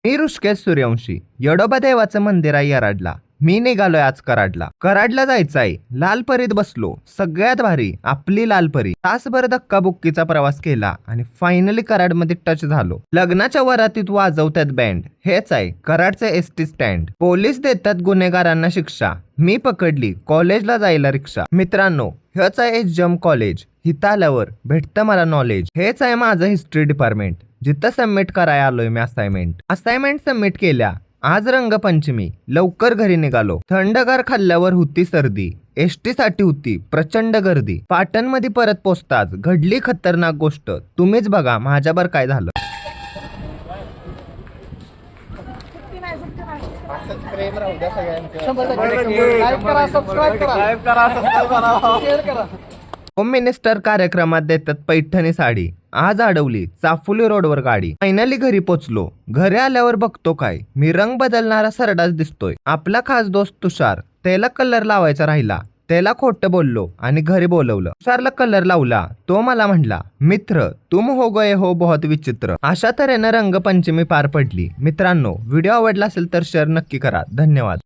मी ऋषिकेश सूर्यवंशी. येडोबा देवाचं मंदिर आहे येराडला. मी निघालोय आज कराडला. कराडला जायचंय. लालपरीत बसलो. सगळ्यात भारी आपली लालपरी. तासभर धक्काबुक्कीचा प्रवास केला आणि फायनली कराडमध्ये टच झालो. लग्नाच्या वरातीत वाजवतात बँड. हेच आहे कराडचे एसटी स्टँड. पोलीस देतात गुन्हेगारांना शिक्षा. मी पकडली कॉलेजला जायला रिक्षा. मित्रांनो, हेच आहे जम कॉलेज. इथं आल्यावर भेटतं मला नॉलेज. हेच आहे माझं हिस्ट्री डिपार्टमेंट. जिथं सबमिट करायला आलोय मी असाइनमेंट सबमिट केल्या. आज रंगपंचमी. लवकर घरी निघालो. थंडगार खाल्ल्यावर होती सर्दी. एसटी साठी होती प्रचंड गर्दी. पाटणमध्ये परत पोचताच घडली खतरनाक गोष्ट. तुम्हीच बघा माझ्यावर काय झालं. होम मिनिस्टर कार्यक्रमात देतात पैठणी साडी. आज अडवली चाफुली रोडवर गाडी. फायनली घरी पोचलो. घरी आल्यावर बघतो काय, मी रंग बदलणारा सरडाच दिसतोय. आपला खास दोस्त तुषार, त्याला कलर लावायचा राहिला. त्याला खोटं बोललो आणि घरी बोलवलं. तुषारला कलर लावला. तो मला म्हणला, मित्र तुम हो गए हो बहुत विचित्र. अशा तऱ्हेनं रंगपंचमी पार पडली. मित्रांनो, व्हिडिओ आवडला असेल तर शेअर नक्की करा. धन्यवाद.